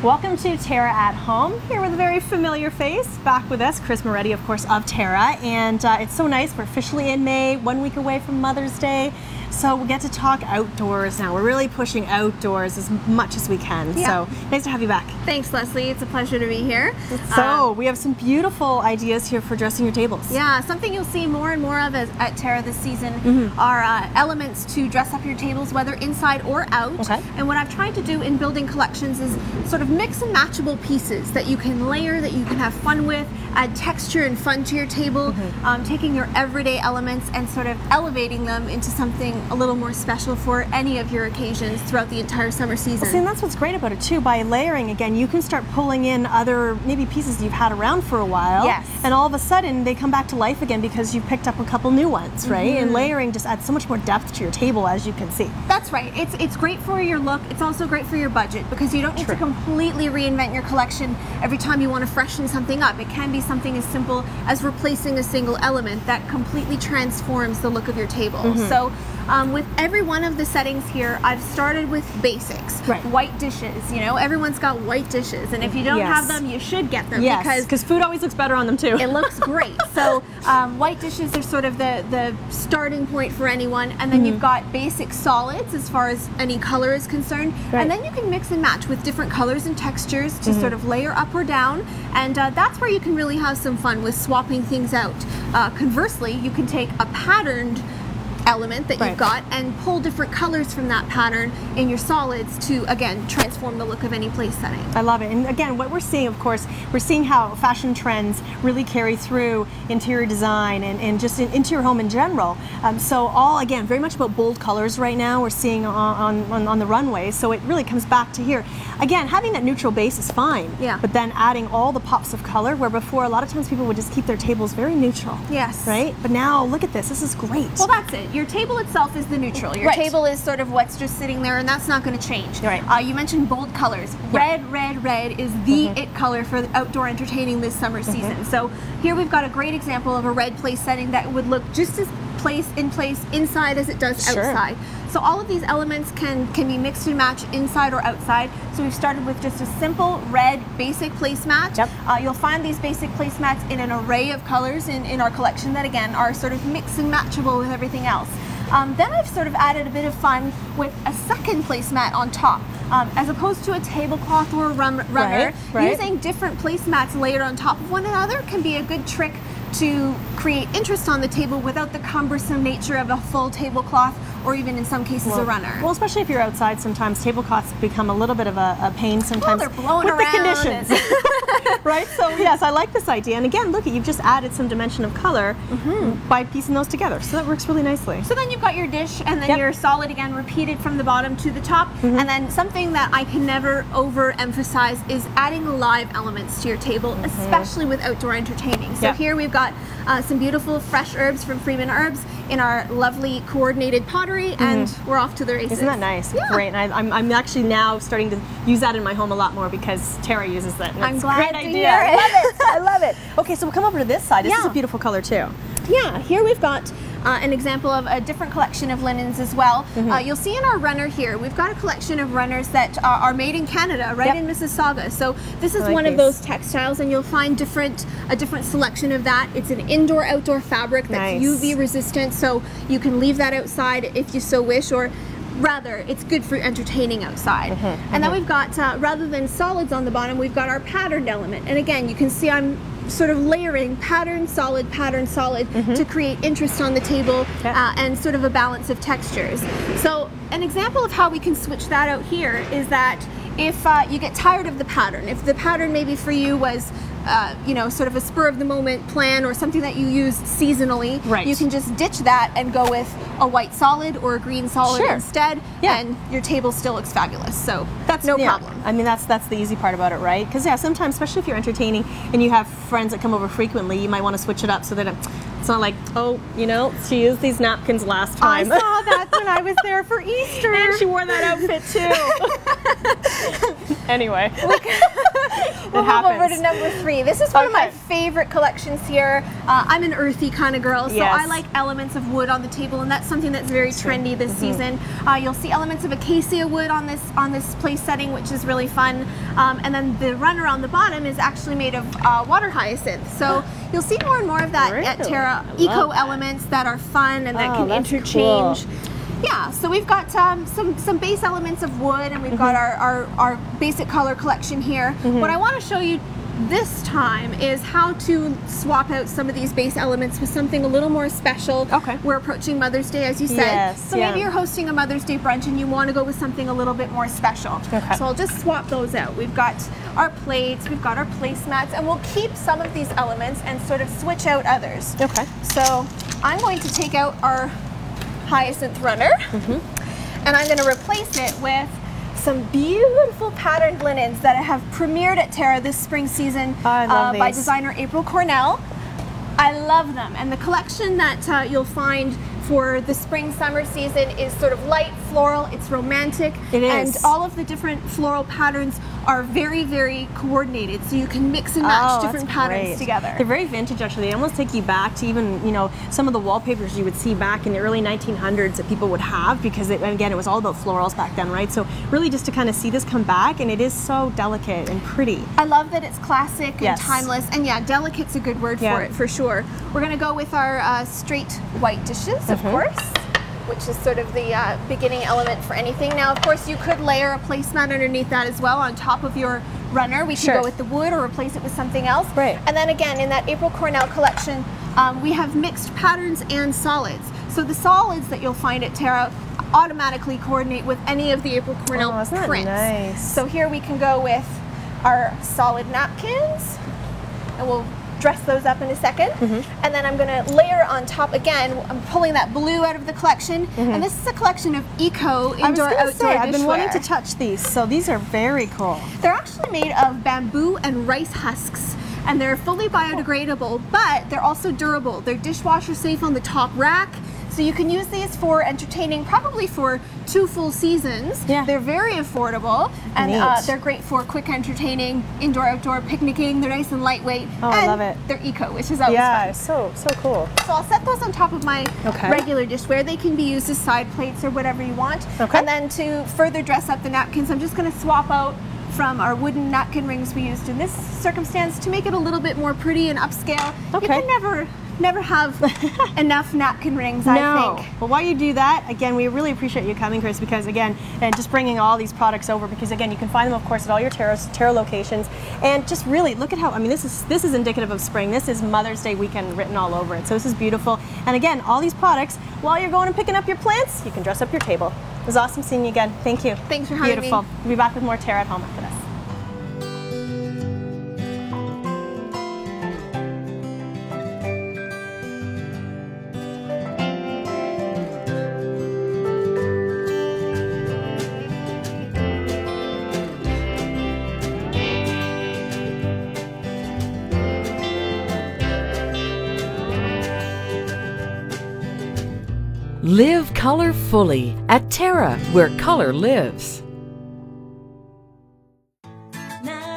Welcome to TERRA at Home, here with a very familiar face. Back with us, Chris Moretti, of course, of TERRA. And it's so nice, we're officially in May, 1 week away from Mother's Day. So we get to talk outdoors now. We're really pushing outdoors as much as we can. Yeah. So nice to have you back. Thanks, Leslie. It's a pleasure to be here. So we have some beautiful ideas here for dressing your tables. Yeah, something you'll see more and more of at TERRA this season are elements to dress up your tables, whether inside or out. Okay. And what I've tried to do in building collections is sort of mix and matchable pieces that you can layer, that you can have fun with, add texture and fun to your table, taking your everyday elements and sort of elevating them into something a little more special for any of your occasions throughout the entire summer season. Well, see, and that's what's great about it too. By layering, again, you can start pulling in other maybe pieces you've had around for a while. Yes. And all of a sudden they come back to life again because you've picked up a couple new ones, right? And layering just adds so much more depth to your table, as you can see. That's right. It's great for your look. It's also great for your budget because you don't need to completely reinvent your collection every time you want to freshen something up. It can be something as simple as replacing a single element that completely transforms the look of your table. So with every one of the settings here, I've started with basics. Right. White dishes, you know, everyone's got white dishes, and if you don't have them, you should get them because food always looks better on them too. It looks great. So white dishes are sort of the starting point for anyone, and then you've got basic solids as far as any color is concerned, and then you can mix and match with different colors and textures to sort of layer up or down, and that's where you can really have some fun with swapping things out. Conversely, you can take a patterned element that you've got and pull different colors from that pattern in your solids to, again, transform the look of any place setting. I love it. And again, what we're seeing, of course, we're seeing how fashion trends really carry through interior design and just into your home in general. So all, again, very much about bold colors right now we're seeing on the runway. So it really comes back to here. Again, having that neutral base is fine, but then adding all the pops of color, where before a lot of times people would just keep their tables very neutral. Yes. Right? But now, look at this. This is great. Well, that's it. Your table itself is the neutral. Your table is sort of what's just sitting there, and that's not going to change. Right. You mentioned bold colors. Red, red, red is the it color for outdoor entertaining this summer season. So here we've got a great example of a red place setting that would look just as place inside as it does outside. So all of these elements can be mixed and matched inside or outside. So we've started with just a simple red basic placemat. You'll find these basic placemats in an array of colors in our collection that, again, are sort of mix and matchable with everything else. Then I've sort of added a bit of fun with a second placemat on top. As opposed to a tablecloth or a runner, using different placemats layered on top of one another can be a good trick to create interest on the table without the cumbersome nature of a full tablecloth or even in some cases a runner. Well, especially if you're outside, sometimes tablecloths become a little bit of a pain sometimes. Well, they're blowing with around the conditions. Right? So yes, I like this idea. And again, look, you've just added some dimension of color by piecing those together. So that works really nicely. So then you've got your dish and then your solid, again, repeated from the bottom to the top. And then something that I can never overemphasize is adding live elements to your table, especially with outdoor entertaining. So here we've got some beautiful fresh herbs from Freeman Herbs in our lovely coordinated pottery, and we're off to the races. Isn't that nice? Yeah. Great. And I'm actually now starting to use that in my home a lot more because TERRA uses that. And I'm glad to hear idea. it. I love it. I love it. Okay, so we'll come over to this side. This is a beautiful color too. Yeah, here we've got an example of a different collection of linens as well. You'll see in our runner here, we've got a collection of runners that are made in Canada, right in Mississauga. So this is one of those textiles, and you'll find a different selection of that. It's an indoor-outdoor fabric that's UV resistant, so you can leave that outside if you so wish, or rather, it's good for entertaining outside. And then we've got, rather than solids on the bottom, we've got our patterned element. And again, you can see I'm sort of layering pattern, solid, to create interest on the table and sort of a balance of textures. So an example of how we can switch that out here is that if you get tired of the pattern, if the pattern maybe for you was you know, sort of a spur of the moment plan or something that you use seasonally, you can just ditch that and go with a white solid or a green solid instead, and your table still looks fabulous. So that's no problem. I mean, that's the easy part about it, right? Because sometimes, especially if you're entertaining and you have friends that come over frequently, you might want to switch it up so that it's not like, oh, you know, she used these napkins last time. I saw that when I was there for Easter. And she wore that outfit too. Anyway. We'll move over to number 3. This is one of my favorite collections here. I'm an earthy kind of girl, so I like elements of wood on the table, and that's something that's very trendy this season. You'll see elements of acacia wood on this place setting, which is really fun. And then the runner on the bottom is actually made of water hyacinth. So you'll see more and more of that at Terra. Eco elements that are fun and that can interchange. Cool. Yeah, so we've got some base elements of wood, and we've got our basic color collection here. What I want to show you this time is how to swap out some of these base elements with something a little more special. We're approaching Mother's Day, as you said. So maybe you're hosting a Mother's Day brunch and you want to go with something a little bit more special. So I'll just swap those out. We've got our plates, we've got our placemats, and we'll keep some of these elements and sort of switch out others. So I'm going to take out our hyacinth runner, and I'm going to replace it with some beautiful patterned linens that have premiered at Terra this spring season by designer April Cornell. I love them, and the collection that you'll find for the spring-summer season is sort of light floral. It's romantic, and all of the different floral patterns are very, very coordinated, so you can mix and match different patterns together. They're very vintage, actually. They almost take you back to even, you know, some of the wallpapers you would see back in the early 1900s that people would have, because again, it was all about florals back then, right? So really just to kind of see this come back, and it is so delicate and pretty. I love that it's classic and timeless, and yeah, delicate's a good word for it, for sure. We're going to go with our straight white dishes, of course, which is sort of the beginning element for anything. Now, of course, you could layer a placemat underneath that as well on top of your runner. We can go with the wood or replace it with something else. And then again, in that April Cornell collection, we have mixed patterns and solids. So the solids that you'll find at Terra automatically coordinate with any of the April Cornell prints. So here we can go with our solid napkins, and we'll dress those up in a second. And then I'm going to layer on top again. I'm pulling that blue out of the collection, and this is a collection of eco indoor outdoor dishware. I've been wanting to touch these, so these are very cool. They're actually made of bamboo and rice husks, and they're fully biodegradable, but they're also durable. They're dishwasher safe on the top rack, so you can use these for entertaining probably for 2 full seasons. They're very affordable, and they're great for quick entertaining, indoor outdoor picnicking. They're nice and lightweight. I love it. They're eco, which is always fun. So cool. So I'll set those on top of my regular dishware. They can be used as side plates or whatever you want. And then to further dress up the napkins, I'm just going to swap out from our wooden napkin rings we used in this circumstance to make it a little bit more pretty and upscale. You can never have enough napkin rings, I think. Well, while you do that, again, we really appreciate you coming, Chris, because again, and just bringing all these products over, because again, you can find them, of course, at all your Terra locations, and just really look at how, I mean, this is indicative of spring. This is Mother's Day weekend written all over it, so this is beautiful. And again, all these products, while you're going and picking up your plants, you can dress up your table. It was awesome seeing you again. Thank you. Thanks for having me. Beautiful. We'll be back with more Terra at Home after this. Live color fully at Terra, where color lives.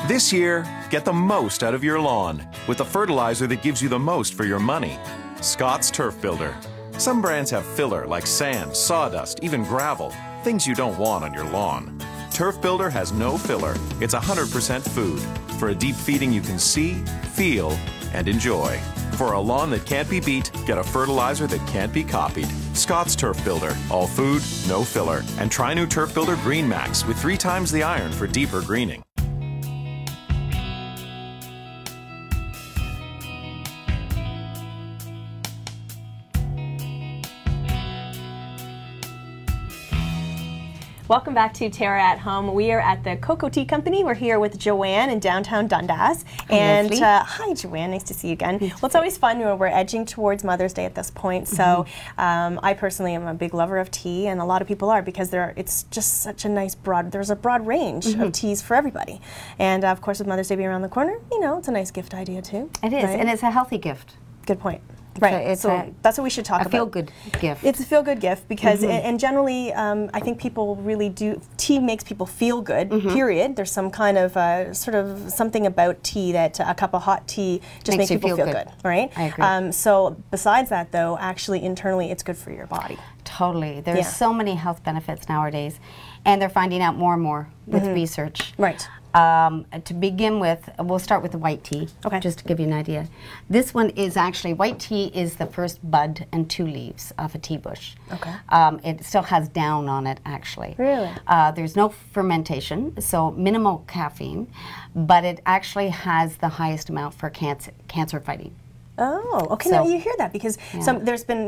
This year, get the most out of your lawn with the fertilizer that gives you the most for your money. Scott's Turf Builder. Some brands have filler like sand, sawdust, even gravel, things you don't want on your lawn. Turf Builder has no filler. It's 100% food for a deep feeding you can see, feel, and enjoy. For a lawn that can't be beat, get a fertilizer that can't be copied. Scott's Turf Builder. All food, no filler. And try new Turf Builder Green Max with 3 times the iron for deeper greening. Welcome back to Terra at Home. We are at the Coco Tea Company. We're here with Joanne in downtown Dundas. And hi, Joanne. Nice to see you again. Well, it's always fun when we're edging towards Mother's Day at this point. So I personally am a big lover of tea, and a lot of people are, because it's just such a nice there's a broad range of teas for everybody. And of course, with Mother's Day being around the corner, you know, it's a nice gift idea too. It is, and it's a healthy gift. Good point. Right. So that's what we should talk about. A feel-good gift. It's a feel-good gift because, and generally, I think people really do. Tea makes people feel good. Period. There's some kind of sort of something about tea that a cup of hot tea just makes people feel good. Right. I agree. So besides that, though, actually internally, it's good for your body. Totally. There's so many health benefits nowadays, and they're finding out more and more with research. Right. To begin with, we'll start with the white tea, just to give you an idea. This one is actually, white tea is the first bud and 2 leaves of a tea bush. Okay. It still has down on it, actually. Really? There's no fermentation, so minimal caffeine, but it actually has the highest amount for cancer fighting. Oh, okay. So, now you hear that because there's been,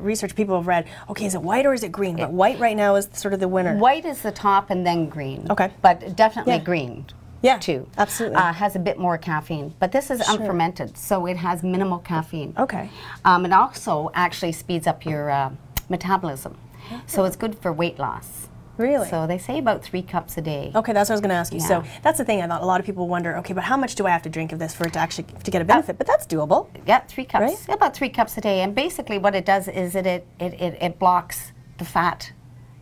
research people have read. Okay, is it white or is it green? But white right now is sort of the winner. White is the top, and then green. Okay, but definitely green. Yeah, too. Absolutely. Has a bit more caffeine, but this is unfermented, so it has minimal caffeine. Okay. It also actually speeds up your metabolism, so it's good for weight loss. Really? So they say about 3 cups a day. Okay, that's what I was going to ask you. Yeah. So that's the thing. I thought a lot of people wonder. Okay, but how much do I have to drink of this for it to actually get a benefit? But that's doable. Yeah, 3 cups. Right? About 3 cups a day, and basically what it does is it blocks the fat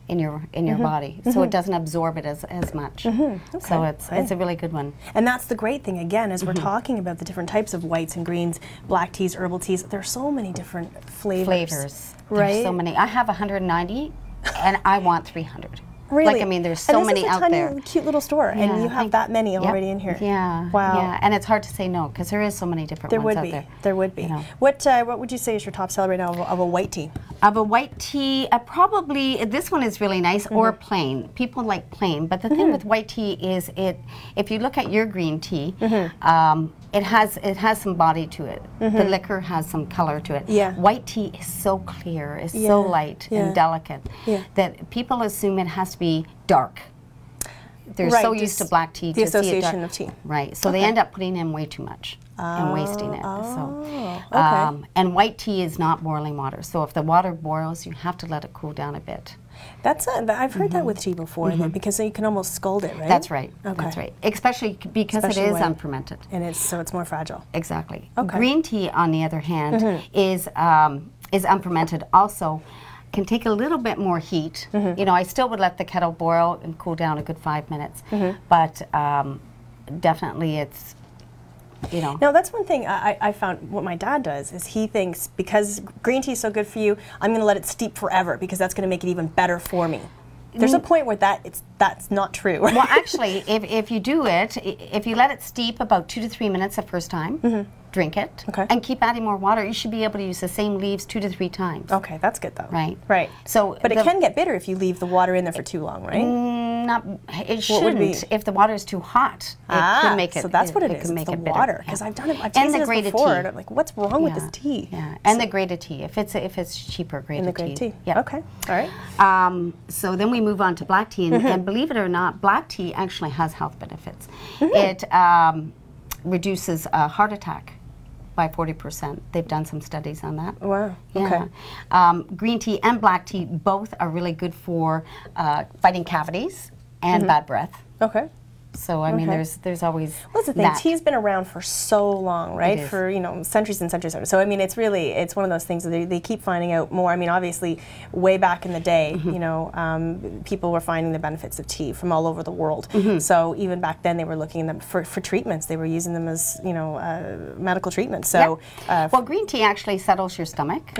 in your body, so it doesn't absorb it as much. Okay. So it's a really good one. And that's the great thing, again, as we're talking about the different types of whites and greens, black teas, herbal teas, there's so many different flavors. Right? There's so many. I have 190, and I want 300. Really? Like, I mean, there's so many out there. And this is a tiny, cute little store, and you have that many already in here. Yeah. Wow. Yeah, and it's hard to say no, because there is so many different ones out there. There would be. You know. What would you say is your top seller right now of a white tea? Of a white tea, probably, this one is really nice, or plain. People like plain, but the thing with white tea is if you look at your green tea, it has some body to it. The liquor has some color to it. Yeah. White tea is so clear, it's so light and delicate that people assume it has to be dark. They're so used to black tea. The association of tea. Right. So they end up putting in way too much and wasting it. And white tea is not boiling water. So if the water boils, you have to let it cool down a bit. I've heard that with tea before, because you can almost scald it, right? That's right. Okay. That's right. Especially because it is unfermented. And it's more fragile. Exactly. Okay. Green tea, on the other hand, is unfermented. Also, can take a little bit more heat. You know, I still would let the kettle boil and cool down a good 5 minutes, but definitely it's. You know. Now that's one thing I found. What my dad does is he thinks because green tea is so good for you, I'm going to let it steep forever because that's going to make it even better for me. There's a point where that's not true. Well, actually, if you do it, if you let it steep about 2 to 3 minutes the first time, drink it, and keep adding more water, you should be able to use the same leaves 2 to 3 times. Okay, that's good though. Right. Right. So, but it can get bitter if you leave the water in there for too long, right? It shouldn't. If the water is too hot, it could make it. So that's what it is. Can make it's it the water. Because I've done it. I've tasted this before, and I'm like, what's wrong with this tea? Yeah. And the grated tea, if it's cheaper grated tea. And the grated tea. Yeah. Okay. All right. So then we move on to black tea, and believe it or not, black tea actually has health benefits. It reduces heart attack by 40%. They've done some studies on that. Wow. Yeah. Okay. Green tea and black tea both are really good for fighting cavities and bad breath. Okay. So I mean, there's always. Well, that's the thing. Tea's been around for so long, right? For centuries and centuries. So I mean, it's one of those things that they keep finding out more. I mean, obviously, way back in the day, people were finding the benefits of tea from all over the world. So even back then, they were looking at them for treatments. They were using them as medical treatments. So well, green tea actually settles your stomach.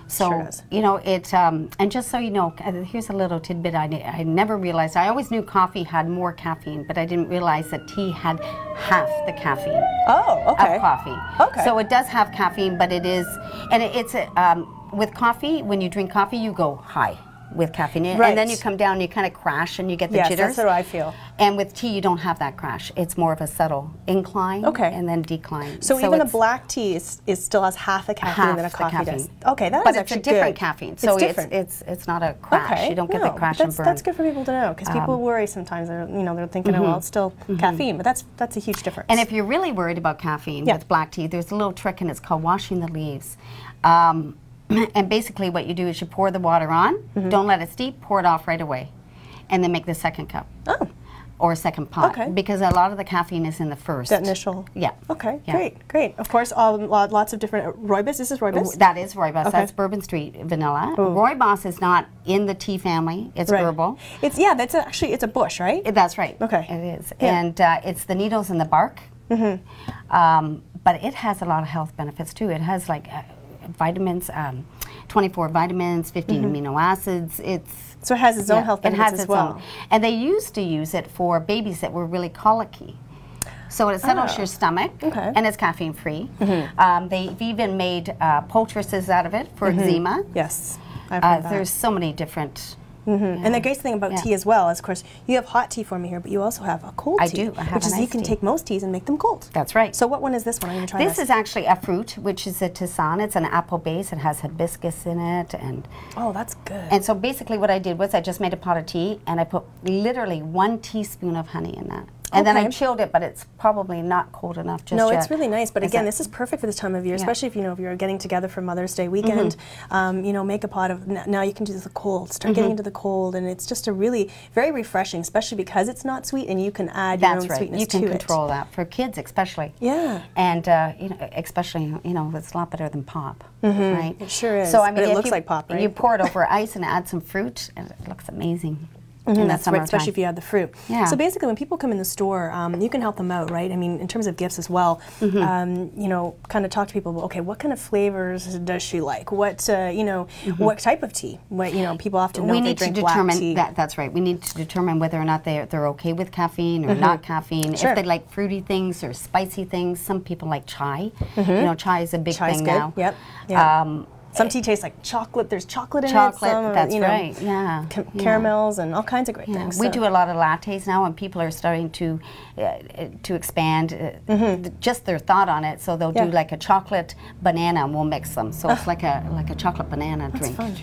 So sure does. It and just so you know, here's a little tidbit I never realized. I always knew coffee had more caffeine, but I didn't realize that tea had half the caffeine of coffee. Okay. So it does have caffeine, but it is, and it's with coffee, when you drink coffee, you go high with caffeine, and then you come down, you kind of crash, and you get the jitters. Yes, that's what I feel. And with tea, you don't have that crash. It's more of a subtle incline and then decline. So even a black tea still has half the caffeine than a coffee does. Okay, that is actually good. But it's a different caffeine, so it's not a crash. Okay. You don't get the crash and burn. That's good for people to know, because people worry sometimes. They're thinking, oh well, it's still caffeine, but that's a huge difference. And if you're really worried about caffeine with black tea, there's a little trick, and it's called washing the leaves. And basically what you do is you pour the water on, don't let it steep, pour it off right away, and then make the second cup. or a second pot, because a lot of the caffeine is in the first. That initial. Yeah. Okay. Yeah. Great. Great. Of course, lots of different rooibos. This is rooibos. That is rooibos. That's Bourbon Street vanilla. Ooh. Rooibos is not in the tea family. It's herbal. It's That's actually it's a bush, right? That's right. Okay. It is, and it's the needles and the bark. But it has a lot of health benefits too. It has like vitamins, 24 vitamins, 15 amino acids. So it has its own health benefits as well. And they used to use it for babies that were really colicky. So it settles your stomach, and it's caffeine free. They've even made poultices out of it for eczema. Yes, I've heard that. There's so many different. And the great thing about tea as well is, of course, you have hot tea for me here, but you also have a cold tea. I do. I have which is you can take most teas and make them cold. That's right. So what one is this one? I'm going to try this. This is actually a fruit, which is a tisane. It's an apple base. It has hibiscus in it, and oh, that's good. And so basically, what I did was I just made a pot of tea, and I put literally 1 teaspoon of honey in that. And then I chilled it, but it's probably not cold enough just yet. It's really nice. But again, this is perfect for this time of year, especially if if you're getting together for Mother's Day weekend. Make a pot of. Now you can do the cold. Start getting into the cold, and it's just a really very refreshing, especially because it's not sweet, and you can add your own sweetness to it. You can control that for kids, especially. Yeah. And especially it's a lot better than pop, right? It sure is. So I mean, but it looks like pop, right? You pour it over ice and add some fruit, and it looks amazing. That's right, especially if you add the fruit. Yeah. So basically, when people come in the store, you can help them out, right? I mean, in terms of gifts as well. Kind of talk to people. Okay, what kind of flavors does she like? What what type of tea? What people often know they drink black tea. That's right. We need to determine whether or not they're okay with caffeine or not caffeine. Sure. If they like fruity things or spicy things. Some people like chai. Chai is a big thing now. Yep. Yeah. Some tea tastes like chocolate. There's chocolate in it. Some, that's right. Yeah. Caramels and all kinds of great things. We do a lot of lattes now, and people are starting to expand just their thought on it. So they'll do like a chocolate banana, and we'll mix them. So it's like a chocolate banana drink. Fun.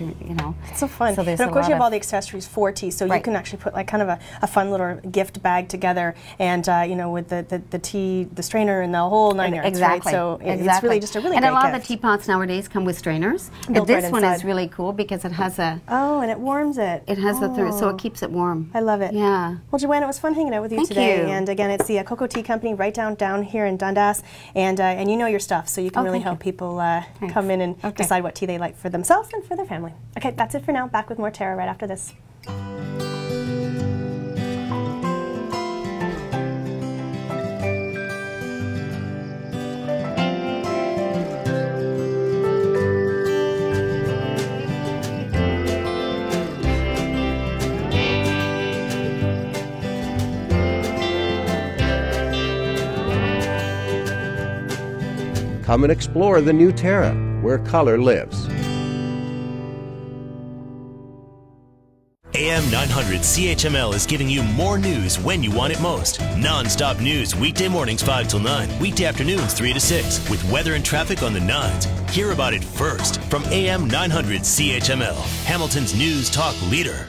It's so fun. So and of course, you have all the accessories for tea, so you can actually put like kind of a fun little gift bag together, and with the tea, the strainer, and the whole 9 yards. Exactly. Right? So it's really just a really great gift. And a lot of the teapots nowadays come with strainers. And this one is really cool because it has a... Oh, and it warms it. It has so it keeps it warm. I love it. Yeah. Well, Joanne, it was fun hanging out with you today. And again, it's the Coco Tea Company right down here in Dundas. And you know your stuff, so you can really help people come in and decide what tea they like for themselves and for their family. Okay, that's it for now. Back with more Terra right after this. Come and explore the new Terra, where color lives. AM 900 CHML is giving you more news when you want it most. Non-stop news weekday mornings 5 till 9, weekday afternoons 3 to 6, with weather and traffic on the 9s. Hear about it first from AM 900 CHML, Hamilton's news talk leader.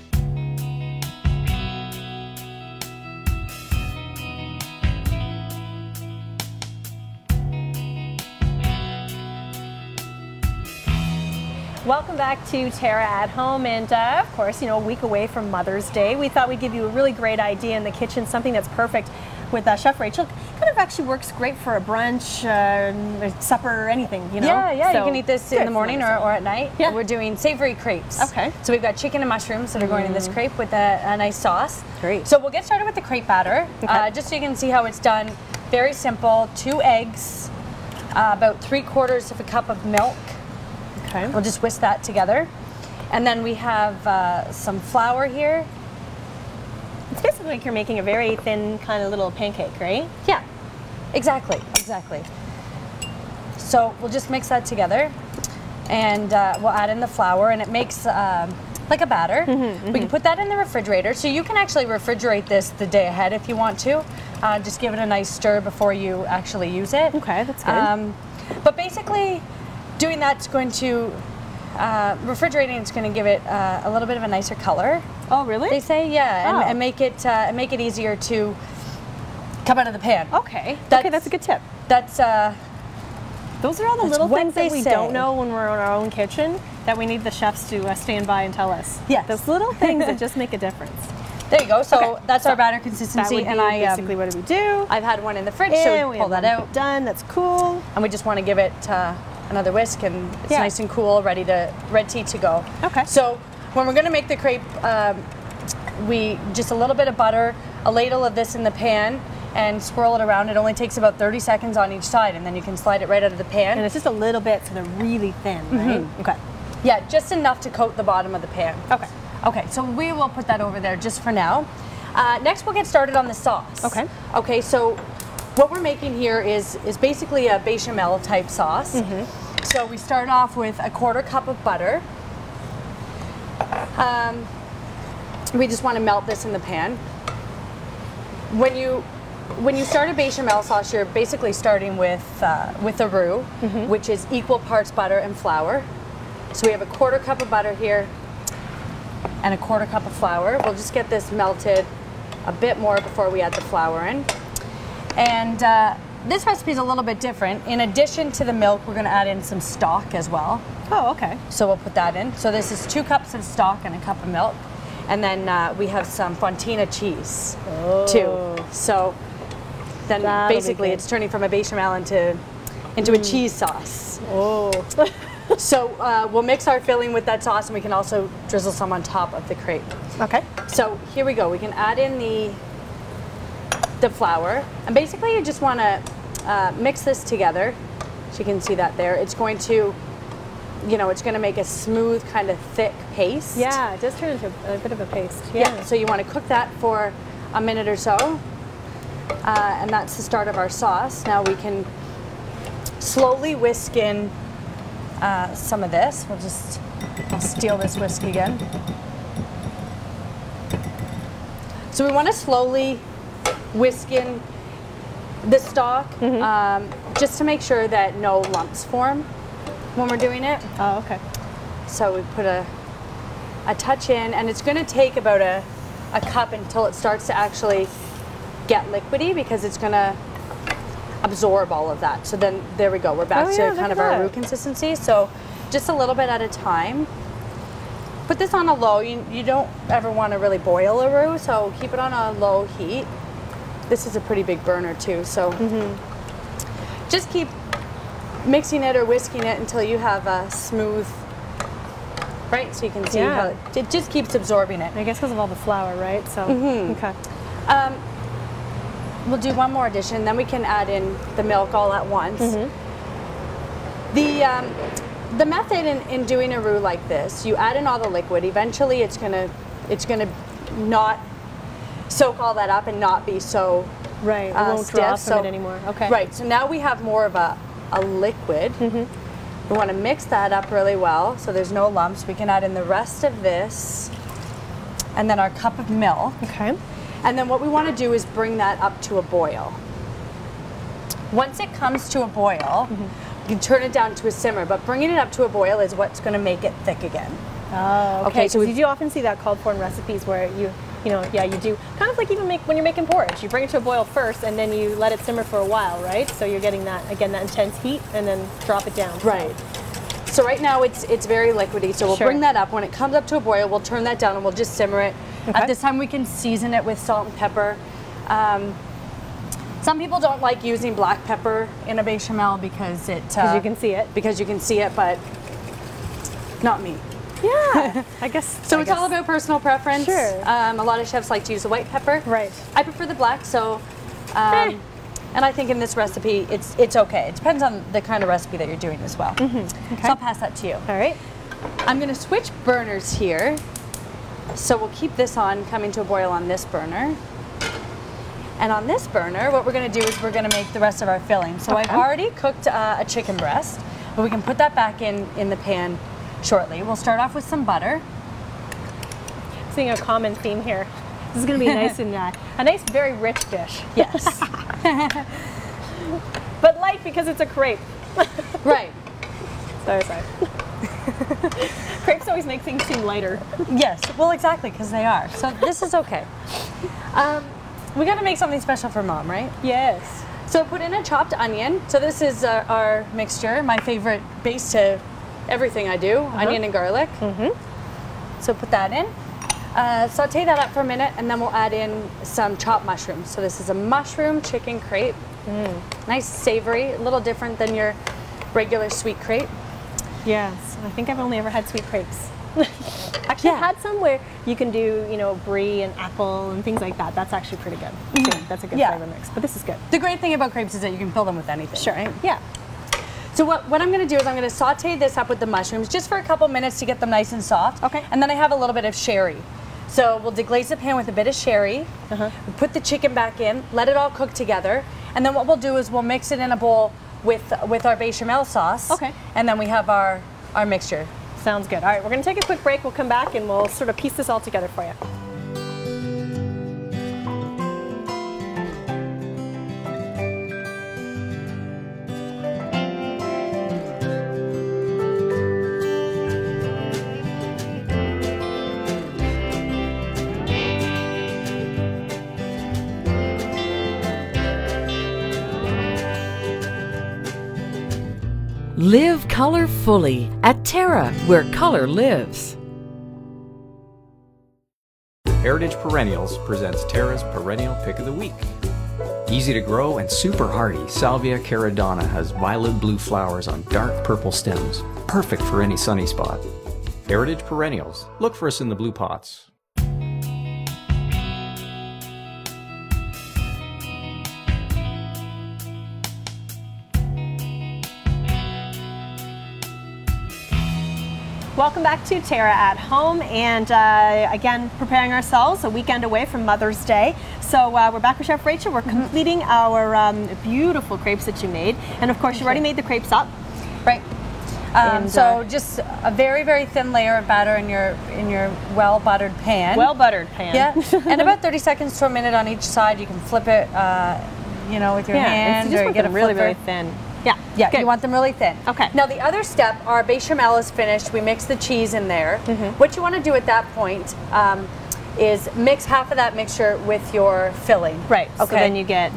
Welcome back to Terra at Home, and of course, a week away from Mother's Day, we thought we'd give you a really great idea in the kitchen, something that's perfect with Chef Rachel. Kind of actually works great for a brunch, supper, anything, Yeah, so you can eat this in the morning or at night. Yeah. We're doing savory crepes. Okay. So we've got chicken and mushrooms that are going in this crepe with a nice sauce. Great. So we'll get started with the crepe batter, just so you can see how it's done. Very simple, 2 eggs, about 3/4 of a cup of milk. Okay. We'll just whisk that together. And then we have some flour here. It's basically like you're making a very thin kind of little pancake, right? Yeah, exactly. So we'll just mix that together, and we'll add in the flour, and it makes like a batter. We can put that in the refrigerator, so you can actually refrigerate this the day ahead if you want to. Just give it a nice stir before you actually use it. Okay, that's good. But basically, doing that's going to, refrigerating it's going to give it a little bit of a nicer color. Oh, really? They say, yeah, and make it easier to come out of the pan. Okay. That's a good tip. That's those are all the little things that we don't know when we're in our own kitchen that we need the chefs to stand by and tell us. Yes. Those little things that just make a difference. There you go. So that's our batter consistency. That would be basically what do we do? I've had one in the fridge, so we pull that out. Done. That's cool. And we just want to give it another whisk, and it's nice and cool, ready to go. Okay. So when we're going to make the crepe, we just a little bit of butter, a ladle of this in the pan, and swirl it around. It only takes about 30 seconds on each side, and then you can slide it right out of the pan. And it's just a little bit, so they're really thin, right? Okay. Yeah, just enough to coat the bottom of the pan. Okay. Okay, so we will put that over there just for now. Next, we'll get started on the sauce. Okay. Okay, so what we're making here is basically a bechamel type sauce. So we start off with a 1/4 cup of butter. We just want to melt this in the pan. When you start a bechamel sauce, you're basically starting with a roux, which is equal parts butter and flour. So we have a 1/4 cup of butter here and a 1/4 cup of flour. We'll just get this melted a bit more before we add the flour in. And this recipe is a little bit different. In addition to the milk, we're going to add in some stock as well. Oh, okay. So we'll put that in. So this is 2 cups of stock and a cup of milk. And then we have some fontina cheese too. So then basically it's turning from a bechamel into a cheese sauce. Oh. So we'll mix our filling with that sauce, and we can also drizzle some on top of the crepe. Okay. So here we go. We can add in the flour, and basically you just want to mix this together. So you can see that there. It's going to, it's going to make a smooth kind of thick paste. Yeah, it does turn into a bit of a paste. Yeah. So you want to cook that for a minute or so, and that's the start of our sauce. Now we can slowly whisk in some of this. I'll steal this whisk again. So we want to slowly whisk in the stock, just to make sure that no lumps form when we're doing it. Oh, okay. So we put a touch in, and it's going to take about a cup until it starts to actually get liquidy, because it's going to absorb all of that. So then there we go. We're back to kind of our roux consistency. So just a little bit at a time. Put this on a low. You don't ever want to really boil a roux, so keep it on a low heat. This is a pretty big burner too, so just keep mixing it or whisking it until you have a smooth, right? So you can see how it just keeps absorbing it. I guess because of all the flour, right? So okay. We'll do one more addition, then we can add in the milk all at once. The method in doing a roux like this, you add in all the liquid. Eventually, it's gonna not soak all that up and not be so it won't draw from it anymore. Okay. Right. So now we have more of a liquid. We want to mix that up really well so there's no lumps. We can add in the rest of this, and then our cup of milk. Okay. And then what we want to do is bring that up to a boil. Once it comes to a boil, you can turn it down to a simmer, but bringing it up to a boil is what's going to make it thick again. Oh, okay. So you do often see that called for in recipes where you do kind of like even when you're making porridge. You bring it to a boil first, and then you let it simmer for a while, right? So you're getting that intense heat, and then drop it down. Right. So right now it's very liquidy. So we'll bring that up. When it comes up to a boil, we'll turn that down and we'll just simmer it. Okay. At this time, we can season it with salt and pepper. Some people don't like using black pepper in a bechamel because you can see it. Because you can see it, but not me. Yeah, I guess. So it's all about personal preference. Sure. A lot of chefs like to use the white pepper. Right. I prefer the black. So, and I think in this recipe, it's okay. It depends on the kind of recipe that you're doing as well. Okay. So I'll pass that to you. All right. I'm going to switch burners here. So we'll keep this on, coming to a boil on this burner. And on this burner, what we're going to do is we're going to make the rest of our filling. So I've already cooked a chicken breast, but we can put that back in the pan shortly. We'll start off with some butter. Seeing a common theme here. This is going to be nice and a nice, very rich dish. Yes. But light because it's a crepe. Right. Sorry. Crepes always make things seem lighter. Yes, well, exactly, because they are. So this is okay. We got to make something special for Mom, right? Yes. So put in a chopped onion. So this is our mixture, my favorite base to everything I do, onion and garlic. So put that in. saute that up for a minute, and then we'll add in some chopped mushrooms. So this is a mushroom chicken crepe. Nice savory, a little different than your regular sweet crepe. Yes, I think I've only ever had sweet crepes. Actually, I've had some where you can do, you know, brie and apple and things like that. That's actually pretty good. That's a good flavor mix, but this is good. The great thing about crepes is that you can fill them with anything. Sure. Right? Yeah. So what I'm going to do is I'm going to saute this up with the mushrooms just for a couple minutes to get them nice and soft. Okay. And then I have a little bit of sherry. So we'll deglaze the pan with a bit of sherry. We'll put the chicken back in, let it all cook together, and then what we'll do is we'll mix it in a bowl with our bechamel sauce. Okay. And then we have our mixture. Sounds good. All right, we're going to take a quick break. We'll come back and we'll sort of piece this all together for you. Live color fully at Terra, where color lives. Heritage Perennials presents Terra's Perennial Pick of the Week. Easy to grow and super hardy, Salvia caradonna has violet blue flowers on dark purple stems, perfect for any sunny spot. Heritage Perennials. Look for us in the blue pots. Welcome back to Terra at Home, and again, preparing ourselves a weekend away from Mother's Day. So we're back with Chef Rachel. We're completing our beautiful crepes that you made, and of course you already made the crepes up. Right. So just a very, very thin layer of batter in your well buttered pan. Well buttered pan. Yeah. And about 30 seconds to a minute on each side. You can flip it, you know, with your hand, just or get a really, flipper. really thin. Yeah, good. you want them really thin. Okay. Now the other step, our bechamel is finished. We mix the cheese in there. What you want to do at that point is mix half of that mixture with your filling. Right. Okay. So then you get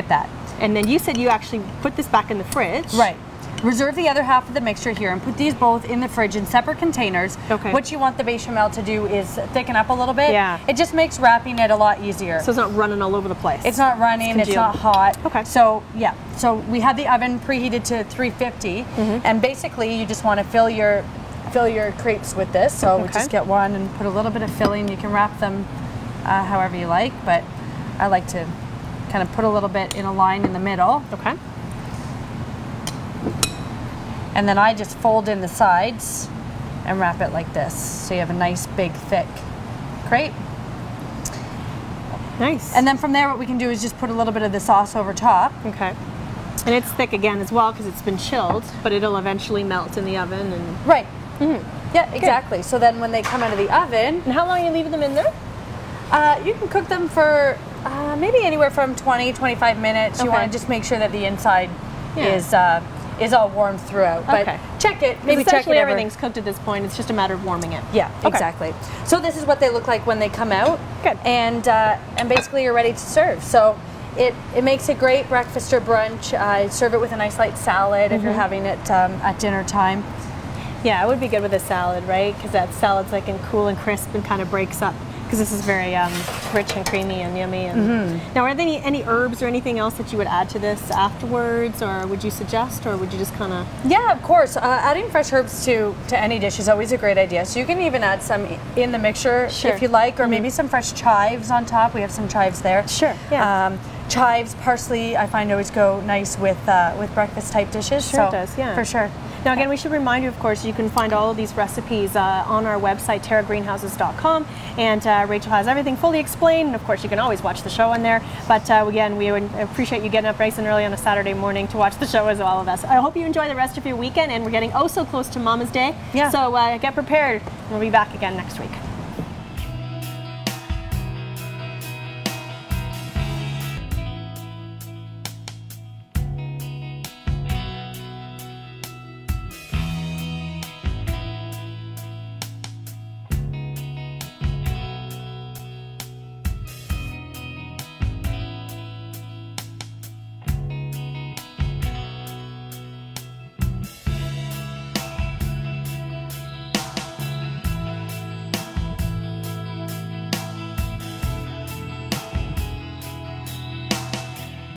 that. And then you said you actually put this back in the fridge. Right. Reserve the other half of the mixture here and put these both in the fridge in separate containers. Okay. What you want the bechamel to do is thicken up a little bit. Yeah. It just makes wrapping it a lot easier. So it's not running all over the place. It's not running, it's not hot. Okay. So yeah, so we have the oven preheated to 350, and basically you just want to fill your crepes with this. So we just get one and put a little bit of filling. You can wrap them however you like, but I like to kind of put a little bit in a line in the middle. Okay. And then I just fold in the sides and wrap it like this. So you have a nice, big, thick crepe. Nice. And then from there, what we can do is just put a little bit of the sauce over top. Okay. And it's thick again as well because it's been chilled, but it'll eventually melt in the oven. And Right. Yeah, exactly. So then when they come out of the oven... And how long are you leaving them in there? You can cook them for maybe anywhere from 20, 25 minutes. You want to just make sure that the inside is all warm throughout. But check it. Maybe check it. Everything's cooked at this point. It's just a matter of warming it. Yeah, exactly. So this is what they look like when they come out. Good. And basically you're ready to serve. So it makes a great breakfast or brunch. Serve it with a nice light salad if you're having it at dinner time. Yeah, it would be good with a salad, right? Because that salad's like cool and crisp and kind of breaks up. Because this is very rich and creamy and yummy. And now, are there any herbs or anything else that you would add to this afterwards, or would you suggest, or would you just kind of? Yeah, of course. Adding fresh herbs to any dish is always a great idea. So you can even add some in the mixture if you like, or maybe some fresh chives on top. We have some chives there. Sure. Yeah. Chives, parsley, I find always go nice with breakfast type dishes. Sure, it does. Yeah, for sure. Now again, we should remind you, of course, you can find all of these recipes on our website, terragreenhouses.com, and Rachel has everything fully explained, and of course you can always watch the show in there. But again, we would appreciate you getting up nice and early on a Saturday morning to watch the show as all of us. I hope you enjoy the rest of your weekend, and we're getting oh so close to Mama's Day. Yeah. So get prepared, and we'll be back again next week.